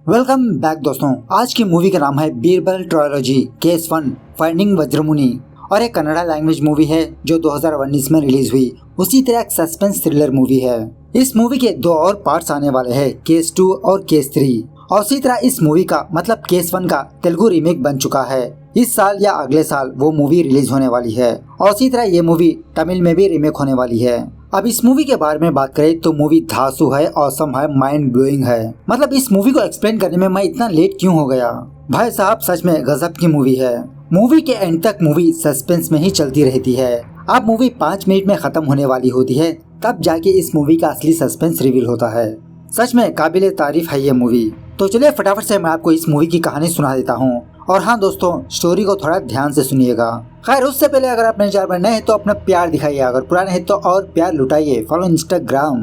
Welcome back दोस्तों। आज की मूवी का नाम है बीरबल ट्रायोलॉजी केस 1 फाइंडिंग वज्रमुनि और एक कन्नड़ा लैंग्वेज मूवी है जो 2019 में रिलीज हुई। उसी तरह एक सस्पेंस थ्रिलर मूवी है। इस मूवी के 2 और पार्ट्स आने वाले हैं, केस 2 और केस 3। और उसी तरह इस मूवी का मतलब केस 1 का तेलुगु रीमेक बन चुका है। इस साल या अगले साल वो मूवी रिलीज होने वाली है। और उसी तरह ये मूवी तमिल में भी रीमेक होने वाली है। अब इस मूवी के बारे में बात करें तो मूवी धांसू है, ऑसम है, माइंड ब्लोइंग है। मतलब इस मूवी को एक्सप्लेन करने में मैं इतना लेट क्यों हो गया। भाई साहब सच में गजब की मूवी है। मूवी के एंड तक मूवी सस्पेंस में ही चलती रहती है। अब मूवी 5 मिनट में खत्म होने वाली होती है, तब जाके इस मूवी का असली सस्पेंस रिवील होता है। सच में काबिले तारीफ है ये मूवी। तो चलिए फटाफट से मैं आपको इस मूवी की कहानी सुना देता हूँ। और हाँ दोस्तों, स्टोरी को थोड़ा ध्यान से सुनिएगा। खैर उससे पहले अगर आप मेरे चैनल पर नए हैं तो अपना प्यार दिखाइए, अगर पुराने हैं तो और प्यार लुटाइए। Follow Instagram.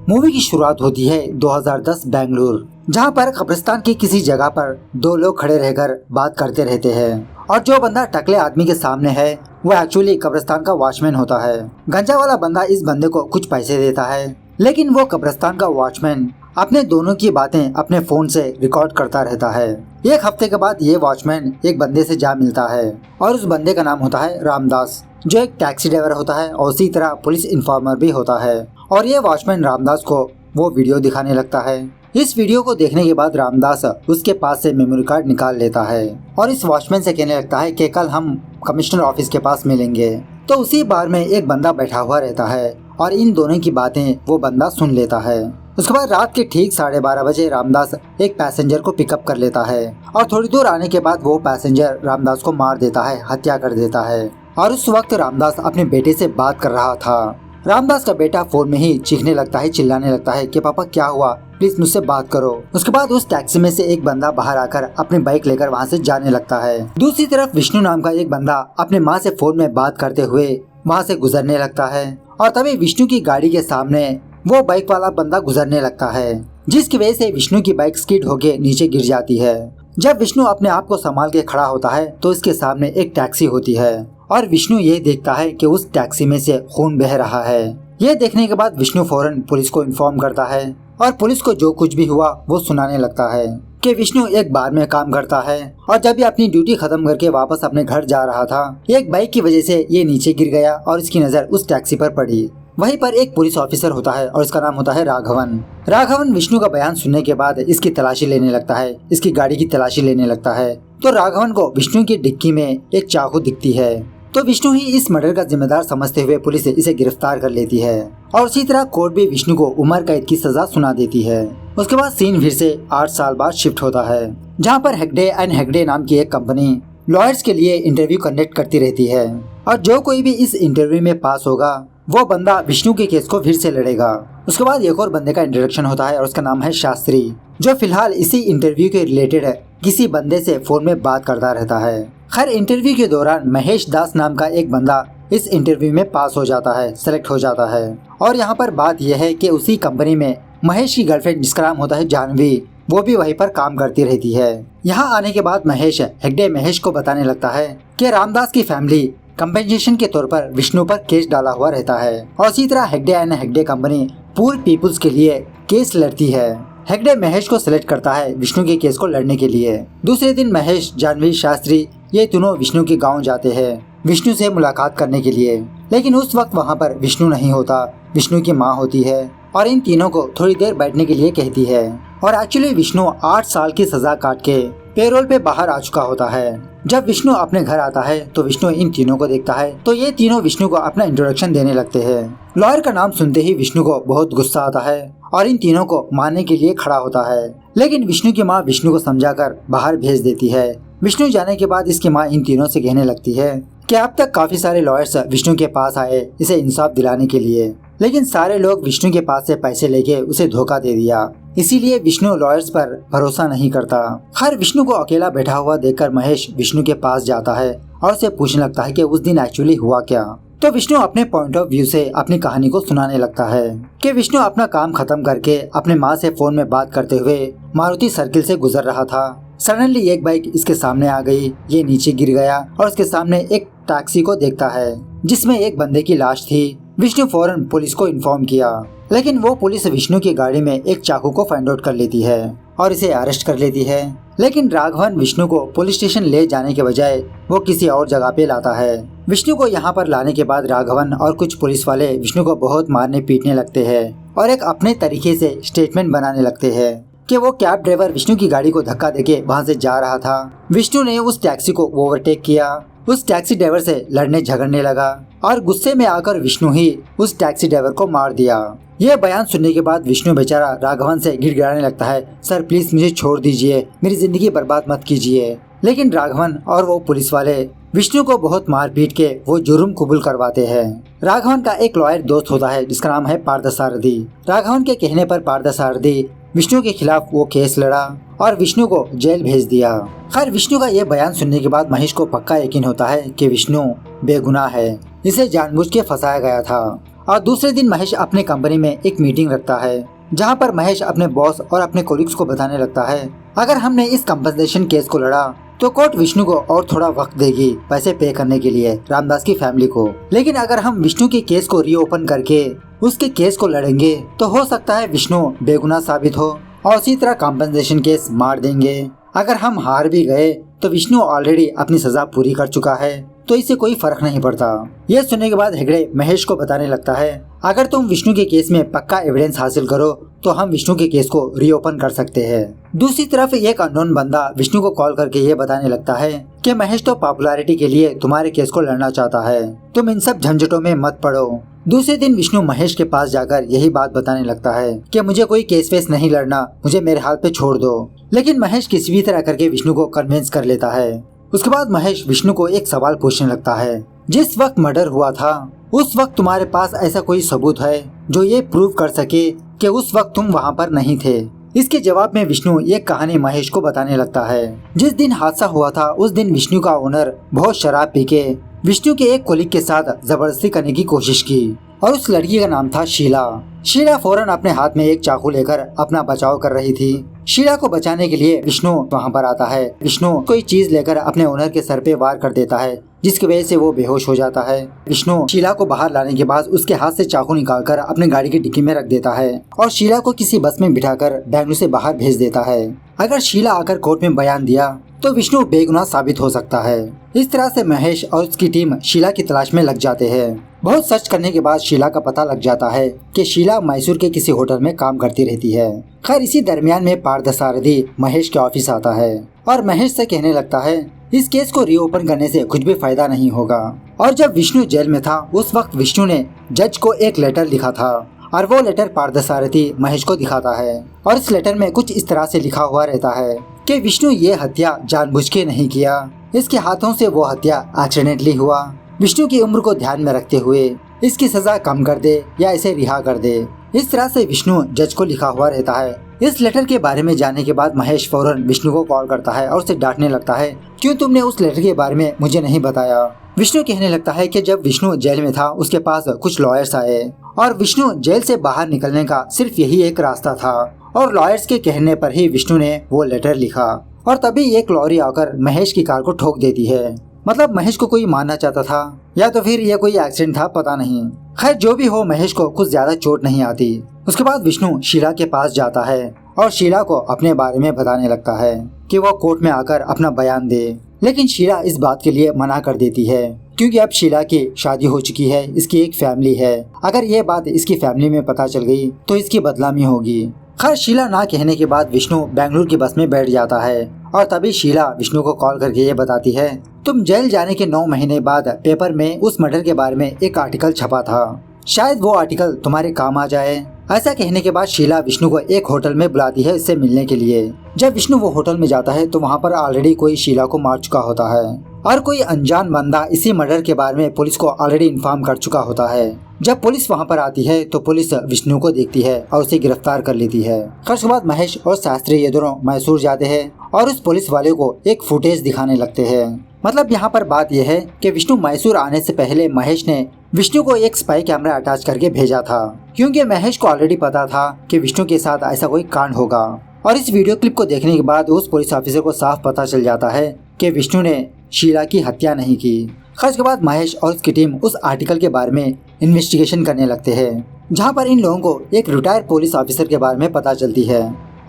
मूवी की शुरुआत होती है 2010 बेंगलुरु, जहाँ पर कब्रिस्तान की किसी जगह पर 2 लोग खड़े रहकर बात करते रहते हैं। और जो बंदा टकले आदमी के सामने है वो एक्चुअली कब्रिस्तान का वॉचमैन होता है। गंजा वाला बंदा इस बंदे को कुछ पैसे देता है, लेकिन वो कब्रिस्तान का वॉचमैन अपने दोनों की बातें अपने फोन से रिकॉर्ड करता रहता है। 1 हफ्ते के बाद ये वॉचमैन एक बंदे से जा मिलता है और उस बंदे का नाम होता है रामदास, जो एक टैक्सी ड्राइवर होता है और उसी तरह पुलिस इन्फॉर्मर भी होता है। और ये वॉचमैन रामदास को वो वीडियो दिखाने लगता है। इस वीडियो को देखने के बाद रामदास उसके पास से मेमोरी कार्ड निकाल लेता है और इस वॉचमैन से कहने लगता है कि कल हम कमिश्नर ऑफिस के पास मिलेंगे। तो उसी बार में एक बंदा बैठा हुआ रहता है और इन दोनों की बातें वो बंदा सुन लेता है। उसके बाद रात के ठीक 12:30 बजे रामदास एक पैसेंजर को पिकअप कर लेता है और थोड़ी दूर आने के बाद वो पैसेंजर रामदास को मार देता है, हत्या कर देता है। और उस वक्त रामदास अपने बेटे से बात कर रहा था। रामदास का बेटा फोन में ही चीखने लगता है, चिल्लाने लगता है कि पापा क्या हुआ, प्लीज मुझसे बात करो। उसके बाद उस टैक्सी में से एक बंदा बाहर आकर अपनी बाइक लेकर वहाँ से जाने लगता है। दूसरी तरफ विष्णु नाम का एक बंदा अपने माँ से फोन में बात करते हुए वहाँ से गुजरने लगता है और तभी विष्णु की गाड़ी के सामने वो बाइक वाला बंदा गुजरने लगता है, जिसकी वजह से विष्णु की बाइक स्किड होके नीचे गिर जाती है। जब विष्णु अपने आप को संभाल के खड़ा होता है तो इसके सामने एक टैक्सी होती है और विष्णु ये देखता है कि उस टैक्सी में से खून बह रहा है। ये देखने के बाद विष्णु फौरन पुलिस को इन्फॉर्म करता है और पुलिस को जो कुछ भी हुआ वो सुनाने लगता है कि विष्णु एक बार में काम करता है और जब ये अपनी ड्यूटी खत्म करके वापस अपने घर जा रहा था, एक बाइक की वजह से ये नीचे गिर गया और इसकी नजर उस टैक्सी पर पड़ी। वहीं पर एक पुलिस ऑफिसर होता है और इसका नाम होता है राघवन। राघवन विष्णु का बयान सुनने के बाद इसकी तलाशी लेने लगता है, इसकी गाड़ी की तलाशी लेने लगता है। तो राघवन को विष्णु की डिक्की में एक चाकू दिखती है। तो विष्णु ही इस मर्डर का जिम्मेदार समझते हुए पुलिस इसे गिरफ्तार कर लेती है और उसी तरह कोर्ट भी विष्णु को उम्र कैद की सजा सुना देती है। उसके बाद सीन फिर से 8 साल बाद शिफ्ट होता है, जहाँ पर हेगडे एंड हेगडे नाम की एक कंपनी लॉयर्स के लिए इंटरव्यू कंडक्ट करती रहती है और जो कोई भी इस इंटरव्यू में पास होगा वो बंदा विष्णु के केस को फिर से लड़ेगा। उसके बाद एक और बंदे का इंट्रोडक्शन होता है और उसका नाम है शास्त्री, जो फिलहाल इसी इंटरव्यू के रिलेटेड किसी बंदे से फोन में बात करता रहता है। खैर इंटरव्यू के दौरान महेश दास नाम का एक बंदा इस इंटरव्यू में पास हो जाता है, सेलेक्ट हो जाता है। और यहाँ पर बात यह है कि उसी कंपनी में महेश की गर्लफ्रेंड जिसका नाम होता है जानवी, वो भी वहीं पर काम करती रहती है। यहाँ आने के बाद महेश हेगडे महेश को बताने लगता है कि रामदास की फैमिली कंपेंसेशन के तौर पर विष्णु पर केस डाला हुआ रहता है और इसी तरह हेगडे एंड हेगडे कंपनी पूर पीपुल्स के लिए केस लड़ती है। हेगडे महेश को सिलेक्ट करता है विष्णु के केस को लड़ने के लिए। दूसरे दिन महेश, जानवी, शास्त्री ये तीनों विष्णु के गांव जाते हैं विष्णु से मुलाकात करने के लिए, लेकिन उस वक्त वहां पर विष्णु नहीं होता, विष्णु की माँ होती है और इन तीनों को थोड़ी देर बैठने के लिए कहती है। और एक्चुअली विष्णु 8 साल की सजा काट के पेरोल पे बाहर आ चुका होता है। जब विष्णु अपने घर आता है तो विष्णु इन तीनों को देखता है तो ये तीनों विष्णु को अपना इंट्रोडक्शन देने लगते हैं। लॉयर का नाम सुनते ही विष्णु को बहुत गुस्सा आता है और इन तीनों को मारने के लिए खड़ा होता है, लेकिन विष्णु की माँ विष्णु को समझाकर बाहर भेज देती है। विष्णु जाने के बाद इसकी माँ इन तीनों से कहने लगती है कि अब तक काफी सारे लॉयर्स विष्णु के पास आए इसे इंसाफ दिलाने के लिए, लेकिन सारे लोग विष्णु के पास से पैसे लेके उसे धोखा दे दिया, इसीलिए विष्णु लॉयर्स पर भरोसा नहीं करता। खैर विष्णु को अकेला बैठा हुआ देखकर महेश विष्णु के पास जाता है और उसे पूछने लगता है कि उस दिन एक्चुअली हुआ क्या। तो विष्णु अपने पॉइंट ऑफ व्यू से अपनी कहानी को सुनाने लगता है कि विष्णु अपना काम खत्म करके अपने माँ से फोन में बात करते हुए मारुति सर्किल से गुजर रहा था। सडनली एक बाइक इसके सामने आ गई, ये नीचे गिर गया और उसके सामने एक टैक्सी को देखता है जिसमें एक बंदे की लाश थी। विष्णु फौरन पुलिस को इन्फॉर्म किया, लेकिन वो पुलिस विष्णु की गाड़ी में एक चाकू को फाइंड आउट कर लेती है और इसे अरेस्ट कर लेती है। लेकिन राघवन विष्णु को पुलिस स्टेशन ले जाने के बजाय वो किसी और जगह पे लाता है। विष्णु को यहाँ पर लाने के बाद राघवन और कुछ पुलिस वाले विष्णु को बहुत मारने पीटने लगते हैं और एक अपने तरीके से स्टेटमेंट बनाने लगते हैं कि वो कैब ड्राइवर विष्णु की गाड़ी को धक्का देके वहाँ से जा रहा था। विष्णु ने उस टैक्सी को ओवरटेक किया, उस टैक्सी ड्राइवर से लड़ने झगड़ने लगा और गुस्से में आकर विष्णु ही उस टैक्सी ड्राइवर को मार दिया। यह बयान सुनने के बाद विष्णु बेचारा राघवन से गिड़गिड़ाने लगता है, सर प्लीज मुझे छोड़ दीजिए, मेरी जिंदगी बर्बाद मत कीजिए। लेकिन राघवन और वो पुलिस वाले विष्णु को बहुत मार पीट के वो जुर्म कबूल करवाते हैं। राघवन का एक लॉयर दोस्त होता है जिसका नाम है पार्थसारथी। राघवन के कहने पर पार्थसारथी विष्णु के खिलाफ वो केस लड़ा और विष्णु को जेल भेज दिया। खैर विष्णु का ये बयान सुनने के बाद महेश को पक्का यकीन होता है कि विष्णु बेगुनाह है, इसे जानबूझ के फंसाया गया था। और दूसरे दिन महेश अपने कंपनी में एक मीटिंग रखता है जहाँ पर महेश अपने बॉस और अपने कोलिग्स को बताने लगता है, अगर हमने इस कंपनसेशन केस को लड़ा तो कोर्ट विष्णु को और थोड़ा वक्त देगी पैसे पे करने के लिए रामदास की फैमिली को। लेकिन अगर हम विष्णु के केस को रीओपन करके उसके केस को लड़ेंगे तो हो सकता है विष्णु बेगुनाह साबित हो और उसी तरह कंपनसेशन केस मार देंगे। अगर हम हार भी गए तो विष्णु ऑलरेडी अपनी सजा पूरी कर चुका है, तो इससे कोई फर्क नहीं पड़ता। यह सुनने के बाद हेगड़े महेश को बताने लगता है, अगर तुम विष्णु के केस में पक्का एविडेंस हासिल करो तो हम विष्णु के केस को रीओपन कर सकते हैं। दूसरी तरफ एक अननोन बंदा विष्णु को कॉल करके ये बताने लगता है कि महेश तो पॉपुलैरिटी के लिए तुम्हारे केस को लड़ना चाहता है, तुम इन सब झंझटों में मत पड़ो। दूसरे दिन विष्णु महेश के पास जाकर यही बात बताने लगता है कि मुझे कोई केस वेस नहीं लड़ना, मुझे मेरे हाल पे छोड़ दो। लेकिन महेश किसी भी तरह करके विष्णु को कन्विंस कर लेता है। उसके बाद महेश विष्णु को एक सवाल पूछने लगता है, जिस वक्त मर्डर हुआ था उस वक्त तुम्हारे पास ऐसा कोई सबूत है जो ये प्रूव कर सके कि उस वक्त तुम वहाँ पर नहीं थे? इसके जवाब में विष्णु ये कहानी महेश को बताने लगता है। जिस दिन हादसा हुआ था उस दिन विष्णु का ओनर बहुत शराब पी के विष्णु के एक कोलिग के साथ जबरदस्ती करने की कोशिश की और उस लड़की का नाम था शीला। शीला फौरन अपने हाथ में एक चाकू लेकर अपना बचाव कर रही थी। शीला को बचाने के लिए विष्णु वहाँ पर आता है। विष्णु कोई चीज लेकर अपने ओनर के सर पे वार कर देता है जिसकी वजह से वो बेहोश हो जाता है। विष्णु शीला को बाहर लाने के बाद उसके हाथ से चाकू निकालकर अपने गाड़ी की डिक्की में रख देता है और शीला को किसी बस में बिठाकर बेंगलुरु से बाहर भेज देता है। अगर शीला आकर कोर्ट में बयान दिया तो विष्णु बेगुनाह साबित हो सकता है। इस तरह से महेश और उसकी टीम शीला की तलाश में लग जाते हैं। बहुत सर्च करने के बाद शीला का पता लग जाता है कि शीला मैसूर के किसी होटल में काम करती रहती है। खैर इसी दरमियान में पार्थसारथी महेश के ऑफिस आता है और महेश से कहने लगता है, इस केस को रीओपन करने से कुछ भी फायदा नहीं होगा। और जब विष्णु जेल में था उस वक्त विष्णु ने जज को एक लेटर लिखा था और वो लेटर पार्थसारथी महेश को दिखाता है और इस लेटर में कुछ इस तरह से लिखा हुआ रहता है कि विष्णु ये हत्या जानबूझ के नहीं किया, इसके हाथों से वो हत्या एक्सीडेंटली हुआ। विष्णु की उम्र को ध्यान में रखते हुए इसकी सजा कम कर दे या इसे रिहा कर दे। इस तरह से विष्णु जज को लिखा हुआ रहता है। इस लेटर के बारे में जानने के बाद महेश फौरन विष्णु को कॉल करता है और उसे डांटने लगता है, क्यों तुमने उस लेटर के बारे में मुझे नहीं बताया। विष्णु कहने लगता है कि जब विष्णु जेल में था उसके पास कुछ लॉयर्स आए और विष्णु जेल से बाहर निकलने का सिर्फ यही एक रास्ता था और लॉयर्स के कहने पर ही विष्णु ने वो लेटर लिखा। और तभी एक लॉरी आकर महेश की कार को ठोक देती है। मतलब महेश को कोई मारना चाहता था या तो फिर ये कोई एक्सीडेंट था, पता नहीं। खैर जो भी हो महेश को कुछ ज्यादा चोट नहीं आती। उसके बाद विष्णु शीला के पास जाता है और शीला को अपने बारे में बताने लगता है कि वो कोर्ट में आकर अपना बयान दे। लेकिन शीला इस बात के लिए मना कर देती है क्योंकि अब शीला की शादी हो चुकी है, इसकी एक फैमिली है। अगर ये बात इसकी फैमिली में पता चल गई तो इसकी बदनामी होगी। खैर शीला ना कहने के बाद विष्णु बेंगलुरु की बस में बैठ जाता है और तभी शीला विष्णु को कॉल करके ये बताती है, तुम जेल जाने के 9 महीने बाद पेपर में उस मर्डर के बारे में एक आर्टिकल छपा था, शायद वो आर्टिकल तुम्हारे काम आ जाए। ऐसा कहने के बाद शीला विष्णु को एक होटल में बुलाती है इससे मिलने के लिए। जब विष्णु वो होटल में जाता है तो वहाँ पर ऑलरेडी कोई शीला को मार चुका होता है और कोई अनजान बंदा इसी मर्डर के बारे में पुलिस को ऑलरेडी इन्फॉर्म कर चुका होता है। जब पुलिस वहाँ पर आती है तो पुलिस विष्णु को देखती है और उसे गिरफ्तार कर लेती है। उसके बाद महेश और शास्त्री ये दोनों मैसूर जाते हैं और उस पुलिस वाले को एक फुटेज दिखाने लगते हैं। मतलब यहाँ पर बात यह है कि विष्णु मैसूर आने से पहले महेश ने विष्णु को एक स्पाई कैमरा अटैच करके भेजा था क्योंकि महेश को ऑलरेडी पता था कि विष्णु के साथ ऐसा कोई कांड होगा। और इस वीडियो क्लिप को देखने के बाद उस पुलिस ऑफिसर को साफ पता चल जाता है कि विष्णु ने शीला की हत्या नहीं की। खर्च के बाद महेश और उसकी टीम उस आर्टिकल के बारे में इन्वेस्टिगेशन करने लगते हैं जहां पर इन लोगों को एक रिटायर्ड पुलिस ऑफिसर के बारे में पता चलती है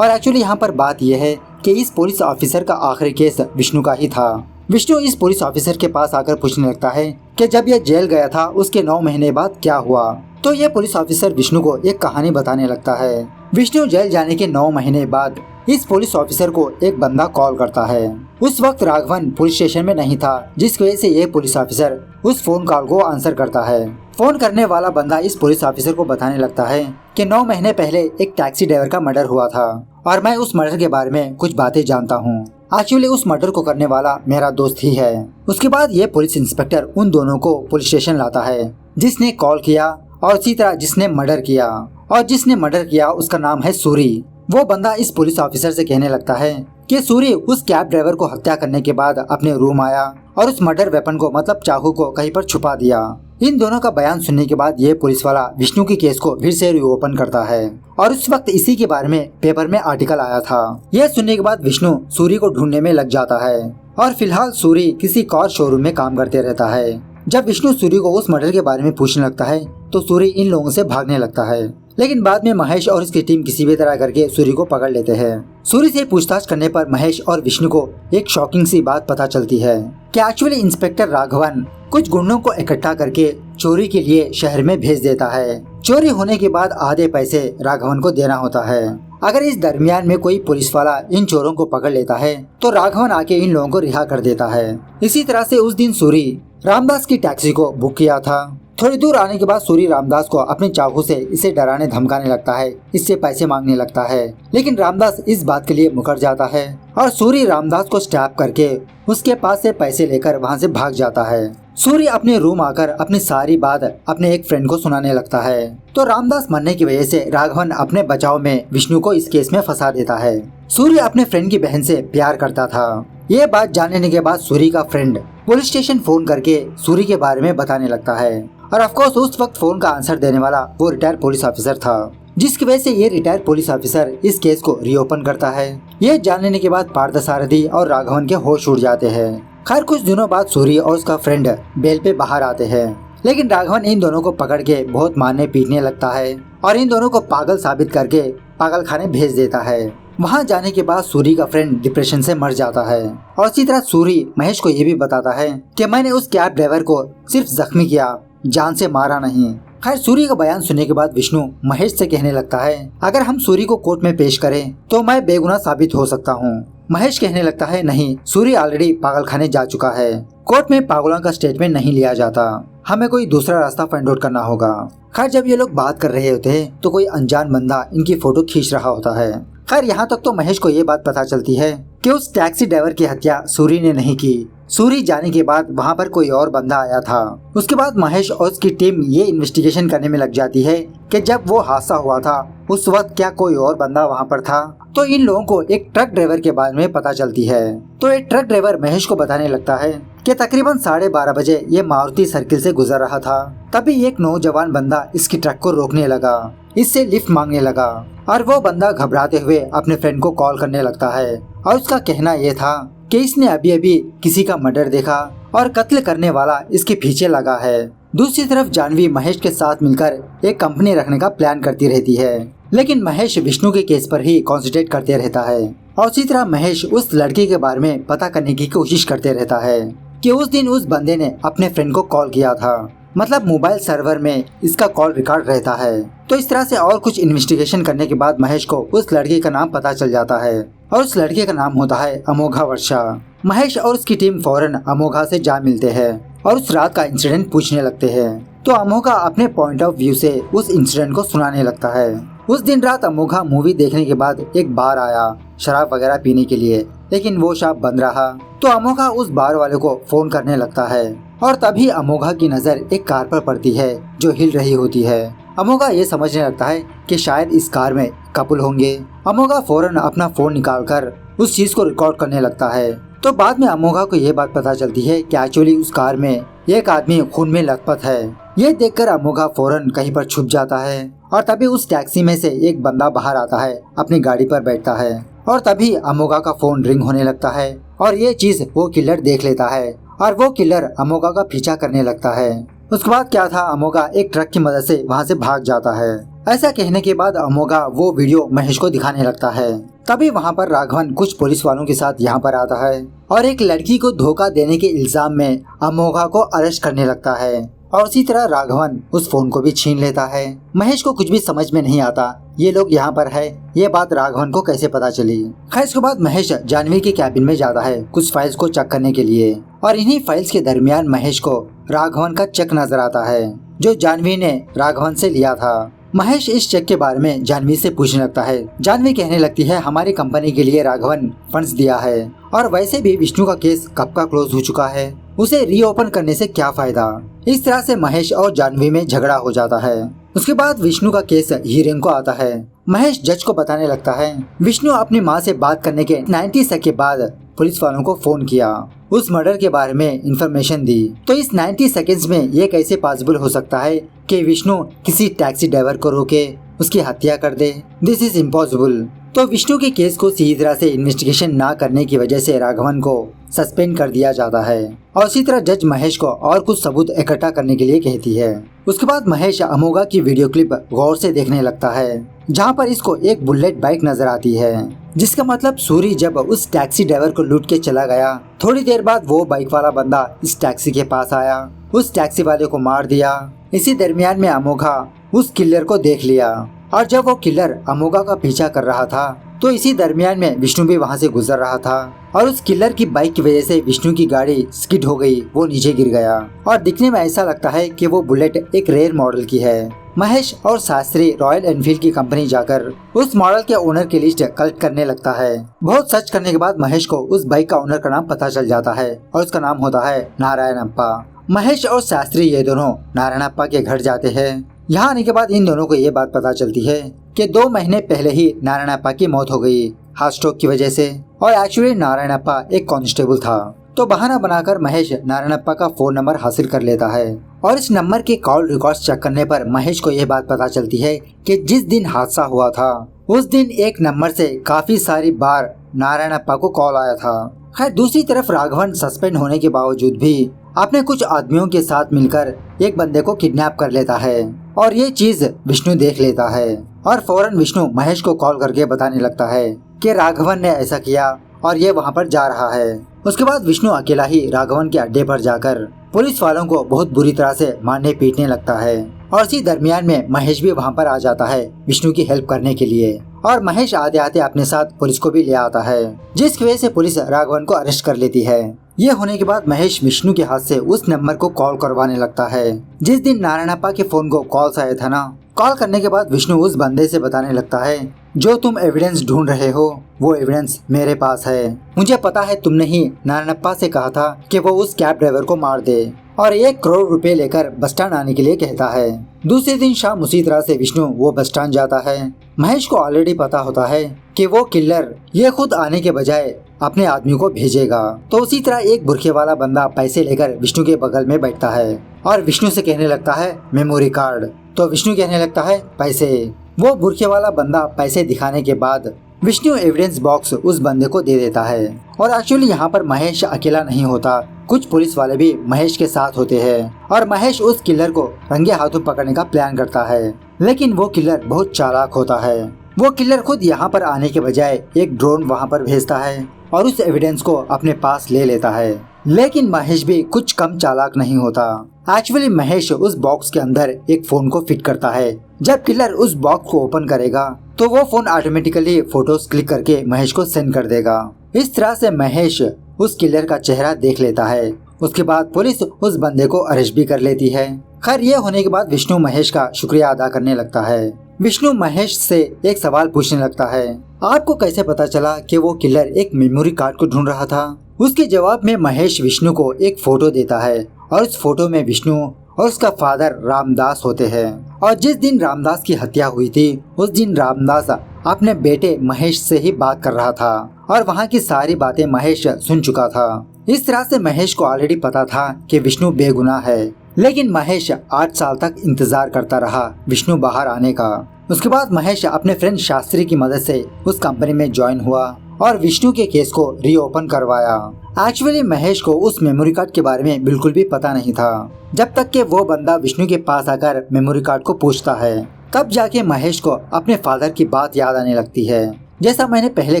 और एक्चुअली यहाँ पर बात यह है कि इस पुलिस ऑफिसर का आखिरी केस विष्णु का ही था। विष्णु इस पुलिस ऑफिसर के पास आकर पूछने लगता है कि जब यह जेल गया था उसके 9 महीने बाद क्या हुआ। तो ये पुलिस ऑफिसर विष्णु को एक कहानी बताने लगता है। विष्णु जेल जाने के 9 महीने बाद इस पुलिस ऑफिसर को एक बंदा कॉल करता है। उस वक्त राघवन पुलिस स्टेशन में नहीं था, जिसकी वजह से ये पुलिस ऑफिसर उस फोन कॉल को आंसर करता है। फोन करने वाला बंदा इस पुलिस ऑफिसर को बताने लगता है कि 9 महीने पहले एक टैक्सी ड्राइवर का मर्डर हुआ था और मैं उस मर्डर के बारे में कुछ बातें जानता हूँ। एक्चुअली उस मर्डर को करने वाला मेरा दोस्त ही है। उसके बाद ये पुलिस इंस्पेक्टर उन दोनों को पुलिस स्टेशन लाता है, जिसने कॉल किया और उसी तरह जिसने मर्डर किया, और जिसने मर्डर किया उसका नाम है सूरी। वो बंदा इस पुलिस ऑफिसर से कहने लगता है कि सूरी उस कैब ड्राइवर को हत्या करने के बाद अपने रूम आया और उस मर्डर वेपन को मतलब चाकू को कहीं पर छुपा दिया। इन दोनों का बयान सुनने के बाद ये पुलिस वाला विष्णु की केस को फिर से रीओपन करता है और उस वक्त इसी के बारे में पेपर में आर्टिकल आया था। यह सुनने के बाद विष्णु सूरी को ढूंढने में लग जाता है और फिलहाल सूरी किसी कार शोरूम में काम करते रहता है। जब विष्णु सूरी को उस मर्डर के बारे में पूछने लगता है तो सूरी इन लोगों से भागने लगता है, लेकिन बाद में महेश और उसकी टीम किसी भी तरह करके सूरी को पकड़ लेते हैं। सूरी से पूछताछ करने पर महेश और विष्णु को एक शॉकिंग सी बात पता चलती है कि एक्चुअली इंस्पेक्टर राघवन कुछ गुंडों को इकट्ठा करके चोरी के लिए शहर में भेज देता है। चोरी होने के बाद आधे पैसे राघवन को देना होता है। अगर इस दरमियान में कोई पुलिस वाला इन चोरों को पकड़ लेता है तो राघवन आके इन लोगों को रिहा कर देता है। इसी तरह से उस दिन सूरी रामदास की टैक्सी को बुक किया था। थोड़ी दूर आने के बाद सूरी रामदास को अपने चाकू से इसे डराने धमकाने लगता है, इससे पैसे मांगने लगता है, लेकिन रामदास इस बात के लिए मुकर जाता है और सूरी रामदास को स्टैप करके उसके पास से पैसे लेकर वहां से भाग जाता है। सूरी अपने रूम आकर अपनी सारी बात अपने एक फ्रेंड को सुनाने लगता है। तो रामदास मरने की वजह से राघवन अपने बचाव में विष्णु को इस केस में फंसा देता है। सूरी अपने फ्रेंड की बहन से प्यार करता था। ये बात जानने के बाद सूरी का फ्रेंड पुलिस स्टेशन फोन करके सूरी के बारे में बताने लगता है और ऑफ कोर्स उस वक्त फोन का आंसर देने वाला वो रिटायर पुलिस ऑफिसर था, जिसकी वजह से ये रिटायर पुलिस ऑफिसर इस केस को रीओपन करता है। ये जानने के बाद पार्थसारथी और राघवन के होश उड़ जाते हैं। खैर कुछ दिनों बाद सूरी और उसका फ्रेंड बेल पे बाहर आते हैं, लेकिन राघवन इन दोनों को पकड़ के बहुत मारने पीटने लगता है और इन दोनों को पागल साबित करके पागल खाने भेज देता है। वहां जाने के बाद सूरी का फ्रेंड डिप्रेशन से मर जाता है और इसी तरह सूरी महेश को ये भी बताता है कि मैंने उस कैब ड्राइवर को सिर्फ जख्मी किया, जान से मारा नहीं। खैर सूरी का बयान सुनने के बाद विष्णु महेश से कहने लगता है अगर हम सूरी को कोर्ट में पेश करें तो मैं बेगुनाह साबित हो सकता हूँ। महेश कहने लगता है नहीं, सूरी ऑलरेडी पागल खाने जा चुका है, कोर्ट में पागलों का स्टेटमेंट नहीं लिया जाता, हमें कोई दूसरा रास्ता फाइंड आउट करना होगा। खैर जब ये लोग बात कर रहे होते हैं तो कोई अनजान बंदा इनकी फोटो खींच रहा होता है। खैर यहाँ तक तो महेश को ये बात पता चलती है कि उस टैक्सी ड्राइवर की हत्या सूरी ने नहीं की। सूरी जाने के बाद वहाँ पर कोई और बंदा आया था। उसके बाद महेश और उसकी टीम ये इन्वेस्टिगेशन करने में लग जाती है कि जब वो हादसा हुआ था उस वक्त क्या कोई और बंदा वहाँ पर था। तो इन लोगों को एक ट्रक ड्राइवर के बारे में पता चलती है। तो एक ट्रक ड्राइवर महेश को बताने लगता है कि तकरीबन 12:30 बजे ये मारुति सर्किल से गुजर रहा था, तभी एक नौजवान बंदा इसकी ट्रक को रोकने लगा, इससे लिफ्ट मांगने लगा और वो बंदा घबराते हुए अपने फ्रेंड को कॉल करने लगता है और उसका कहना ये था कि इसने अभी अभी किसी का मर्डर देखा और कत्ल करने वाला इसके पीछे लगा है। दूसरी तरफ जानवी महेश के साथ मिलकर एक कंपनी रखने का प्लान करती रहती है, लेकिन महेश विष्णु के केस पर ही कॉन्सेंट्रेट करते रहता है और इसी तरह महेश उस लड़के के बारे में पता करने की कोशिश करते रहता है कि उस दिन उस बंदे ने अपने फ्रेंड को कॉल किया था, मतलब मोबाइल सर्वर में इसका कॉल रिकॉर्ड रहता है। तो इस तरह से और कुछ इन्वेस्टिगेशन करने के बाद महेश को उस लड़के का नाम पता चल जाता है और उस लड़के का नाम होता है अमोघा वर्षा। महेश और उसकी टीम फौरन अमोघा से जा मिलते हैं और उस रात का इंसिडेंट पूछने लगते हैं। तो अमोघा अपने पॉइंट ऑफ व्यू से उस इंसिडेंट को सुनाने लगता है। उस दिन रात अमोघा मूवी देखने के बाद एक बार आया शराब वगैरह पीने के लिए, लेकिन वो शॉप बंद रहा। तो अमोघा उस बार वाले को फोन करने लगता है और तभी अमोघा की नजर एक कार पर पड़ती है जो हिल रही होती है। अमोघा ये समझने लगता है कि शायद इस कार में कपल होंगे। अमोघा फौरन अपना फोन निकालकर उस चीज को रिकॉर्ड करने लगता है। तो बाद में अमोघा को ये बात पता चलती है कि एक्चुअली उस कार में एक आदमी खून में लथपथ है। ये देखकर अमोघा फौरन कहीं पर छुप जाता है और तभी उस टैक्सी में से एक बंदा बाहर आता है, अपनी गाड़ी पर बैठता है और तभी अमोघा का फोन रिंग होने लगता है और ये चीज वो किलर देख लेता है और वो किलर अमोघा का पीछा करने लगता है। उसके बाद क्या था, अमोघा एक ट्रक की मदद से वहाँ से भाग जाता है। ऐसा कहने के बाद अमोघा वो वीडियो महेश को दिखाने लगता है। तभी वहाँ पर राघवन कुछ पुलिस वालों के साथ यहाँ पर आता है और एक लड़की को धोखा देने के इल्जाम में अमोघा को अरेस्ट करने लगता है और उसी तरह राघवन उस फोन को भी छीन लेता है। महेश को कुछ भी समझ में नहीं आता ये लोग यहाँ पर है, ये बात राघवन को कैसे पता चली। खैर इसके बाद महेश जानवी के कैबिन में जाता है कुछ फाइल्स को चेक करने के लिए और इन्हीं फाइल्स के दरमियान महेश को राघवन का चेक नजर आता है जो जानवी ने राघवन से लिया था। महेश इस चेक के बारे में जानवी से पूछने लगता है। जानवी कहने लगती है हमारी कंपनी के लिए राघवन फंड्स दिया है और वैसे भी विष्णु का केस कब का क्लोज हो चुका है, उसे रीओपन करने से क्या फायदा। इस तरह से महेश और जानवी में झगड़ा हो जाता है। उसके बाद विष्णु का केस हीयरिंग को आता है। महेश जज को बताने लगता है विष्णु अपनी माँ से बात करने के 90 सेकंड के बाद पुलिस वालों को फोन किया, उस मर्डर के बारे में इंफॉर्मेशन दी। तो इस 90 सेकंड्स में ये कैसे पॉसिबल हो सकता है कि विष्णु किसी टैक्सी ड्राइवर को रोके उसकी हत्या कर दे। This is impossible. तो विष्णु के केस को सही तरह से इन्वेस्टिगेशन ना करने की वजह से राघवन को सस्पेंड कर दिया जाता है और इसी तरह जज महेश को और कुछ सबूत इकट्ठा करने के लिए कहती है। उसके बाद महेश अमोघा की वीडियो क्लिप गौर से देखने लगता है जहाँ पर इसको एक बुलेट बाइक नजर आती है, जिसका मतलब सूरी जब उस टैक्सी ड्राइवर को लूट के चला गया थोड़ी देर बाद वो बाइक वाला बंदा इस टैक्सी के पास आया, उस टैक्सी वाले को मार दिया। इसी दरमियान में अमोघा उस किलर को देख लिया और जब वो किलर अमोघा का पीछा कर रहा था तो इसी दरमियान में विष्णु भी वहाँ से गुजर रहा था और उस किलर की बाइक की वजह से विष्णु की गाड़ी स्किड हो गई, वो नीचे गिर गया और दिखने में ऐसा लगता है कि वो बुलेट एक रेयर मॉडल की है। महेश और शास्त्री रॉयल एनफील्ड की कंपनी जाकर उस मॉडल के ओनर की लिस्ट कलेक्ट करने लगता है। बहुत सर्च करने के बाद महेश को उस बाइक का ओनर का नाम पता चल जाता है और उसका नाम होता है नारायणप्पा। महेश और शास्त्री ये दोनों नारायणप्पा के घर जाते हैं। यहाँ आने के बाद इन दोनों को ये बात पता चलती है कि 2 महीने पहले ही नारायणप्पा की मौत हो गई हार्ट स्ट्रोक की वजह से और एक्चुअली नारायणप्पा एक कांस्टेबल था। तो बहाना बनाकर महेश नारायणप्पा का फोन नंबर हासिल कर लेता है और इस नंबर के कॉल रिकॉर्ड्स चेक करने पर महेश को यह बात पता चलती है कि जिस दिन हादसा हुआ था उस दिन एक नंबर से काफी सारी बार नारायणप्पा को कॉल आया था। खैर दूसरी तरफ राघवन सस्पेंड होने के बावजूद भी अपने कुछ आदमियों के साथ मिलकर एक बंदे को किडनैप कर लेता है और ये चीज विष्णु देख लेता है और फौरन विष्णु महेश को कॉल करके बताने लगता है कि राघवन ने ऐसा किया और ये वहाँ पर जा रहा है। उसके बाद विष्णु अकेला ही राघवन के अड्डे पर जाकर पुलिस वालों को बहुत बुरी तरह से मारने पीटने लगता है और इसी दरमियान में महेश भी वहाँ पर आ जाता है विष्णु की हेल्प करने के लिए और महेश आते आते अपने साथ पुलिस को भी ले आता है, जिसकी वजह से पुलिस राघवन को अरेस्ट कर लेती है। ये होने के बाद महेश विष्णु के हाथ से उस नंबर को कॉल करवाने लगता है जिस दिन नारायणप्पा के फोन को कॉल्स आया था ना। कॉल करने के बाद विष्णु उस बंदे से बताने लगता है जो तुम एविडेंस ढूंढ रहे हो वो एविडेंस मेरे पास है। मुझे पता है तुमने ही नारायणप्पा से कहा था कि वो उस कैब ड्राइवर को मार दे और 1 करोड़ रुपए लेकर बस स्टैंड आने के लिए कहता है। दूसरे दिन शाम उसी तरह से विष्णु वो बस स्टैंड जाता है। महेश को ऑलरेडी पता होता है कि वो किलर ये खुद आने के बजाय अपने आदमी को भेजेगा। तो उसी तरह एक बुरखे वाला बंदा पैसे लेकर विष्णु के बगल में बैठता है और विष्णु से कहने लगता है मेमोरी कार्ड। तो विष्णु कहने लगता है पैसे। वो बुरखे वाला बंदा पैसे दिखाने के बाद विष्णु एविडेंस बॉक्स उस बंदे को दे देता है और एक्चुअली यहाँ पर महेश अकेला नहीं होता, कुछ पुलिस वाले भी महेश के साथ होते हैं और महेश उस किलर को रंगे हाथों पकड़ने का प्लान करता है। लेकिन वो किलर बहुत चालाक होता है। वो किलर खुद यहाँ पर आने के बजाय एक ड्रोन वहाँ पर भेजता है और उस एविडेंस को अपने पास ले लेता है। लेकिन महेश भी कुछ कम चालाक नहीं होता। एक्चुअली महेश उस बॉक्स के अंदर एक फोन को फिट करता है। जब किलर उस बॉक्स को ओपन करेगा तो वो फोन ऑटोमेटिकली फोटोज क्लिक करके महेश को सेंड कर देगा। इस तरह से महेश उस किलर का चेहरा देख लेता है। उसके बाद पुलिस उस बंदे को अरेस्ट भी कर लेती है। खैर ये होने के बाद विष्णु महेश का शुक्रिया अदा करने लगता है। विष्णु महेश से एक सवाल पूछने लगता है, आपको कैसे पता चला कि वो किलर एक मेमोरी कार्ड को ढूंढ रहा था? उसके जवाब में महेश विष्णु को एक फोटो देता है और उस फोटो में विष्णु और उसका फादर रामदास होते हैं और जिस दिन रामदास की हत्या हुई थी उस दिन रामदास अपने बेटे महेश से ही बात कर रहा था और वहाँ की सारी बातें महेश सुन चुका था। इस तरह से महेश को ऑलरेडी पता था कि विष्णु बेगुनाह है, लेकिन महेश 8 साल तक इंतजार करता रहा विष्णु बाहर आने का। उसके बाद महेश अपने फ्रेंड शास्त्री की मदद से उस कंपनी में ज्वाइन हुआ और विष्णु के केस को रीओपन करवाया। एक्चुअली महेश को उस मेमोरी कार्ड के बारे में बिल्कुल भी पता नहीं था जब तक कि वो बंदा विष्णु के पास आकर मेमोरी कार्ड को पूछता है। तब जाके महेश को अपने फादर की बात याद आने लगती है। जैसा मैंने पहले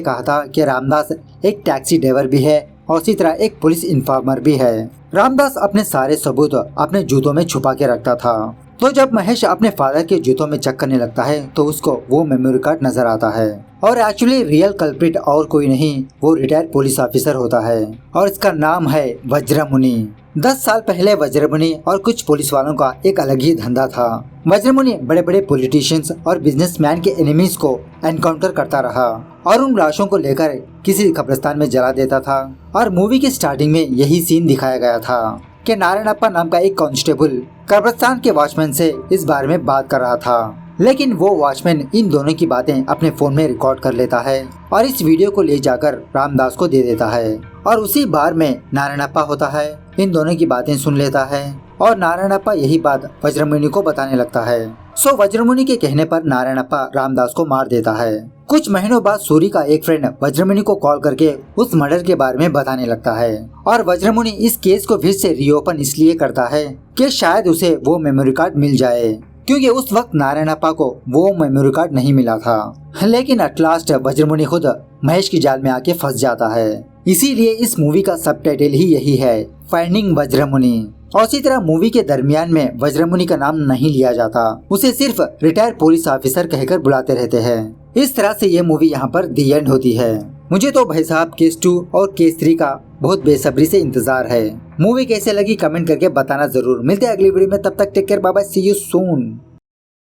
कहा था कि रामदास एक टैक्सी ड्राइवर भी है और उसी तरह एक पुलिस इन्फॉर्मर भी है। रामदास अपने सारे सबूत अपने जूतों में छुपा के रखता था। तो जब महेश अपने फादर के जूतों में चेक करने लगता है तो उसको वो मेमोरी कार्ड नजर आता है और एक्चुअली रियल कल्प्रिट और कोई नहीं, वो रिटायर्ड पुलिस ऑफिसर होता है और इसका नाम है वज्रमुनि। 10 साल पहले वज्रमुनि और कुछ पुलिस वालों का एक अलग ही धंधा था। वज्रमुनि बड़े बड़े पॉलिटिशियंस और बिजनेसमैन के एनिमीज को एनकाउंटर करता रहा और उन लाशों को लेकर किसी कब्रिस्तान में जला देता था। और मूवी की स्टार्टिंग में यही सीन दिखाया गया था कि नारायणप्पा नाम का एक कांस्टेबल कब्रिस्तान के वॉचमैन से इस बारे में बात कर रहा था, लेकिन वो वॉचमैन इन दोनों की बातें अपने फोन में रिकॉर्ड कर लेता है और इस वीडियो को ले जाकर रामदास को दे देता है और उसी बार में नारायणप्पा होता है, इन दोनों की बातें सुन लेता है और नारायणप्पा यही बात वज्रमुनि को बताने लगता है। सो वज्रमुनि के कहने पर नारायणप्पा रामदास को मार देता है। कुछ महीनों बाद सूरी का एक फ्रेंड वज्रमुनि को कॉल करके उस मर्डर के बारे में बताने लगता है और वज्रमुनि इस केस को फिर से रीओपन इसलिए करता है कि शायद उसे वो मेमोरी कार्ड मिल जाए, क्योंकि उस वक्त नारायणप्पा को वो मेमोरी कार्ड नहीं मिला था। लेकिन एट लास्ट वज्रमुनि खुद महेश की जाल में आके फंस जाता है। इसीलिए इस मूवी का सबटाइटल ही यही है, फाइंडिंग वज्रमुनि। और इसी तरह मूवी के दरमियान में वज्रमुनि का नाम नहीं लिया जाता, उसे सिर्फ रिटायर्ड पुलिस ऑफिसर कहकर बुलाते रहते हैं। इस तरह से ये मूवी यहाँ पर दी एंड होती है। मुझे तो भाई साहब केस 2 और केस 3 का बहुत बेसब्री से इंतजार है। मूवी कैसे लगी कमेंट करके बताना जरूर। मिलते हैं अगली वीडियो में, तब तक take care, bye bye, see you soon.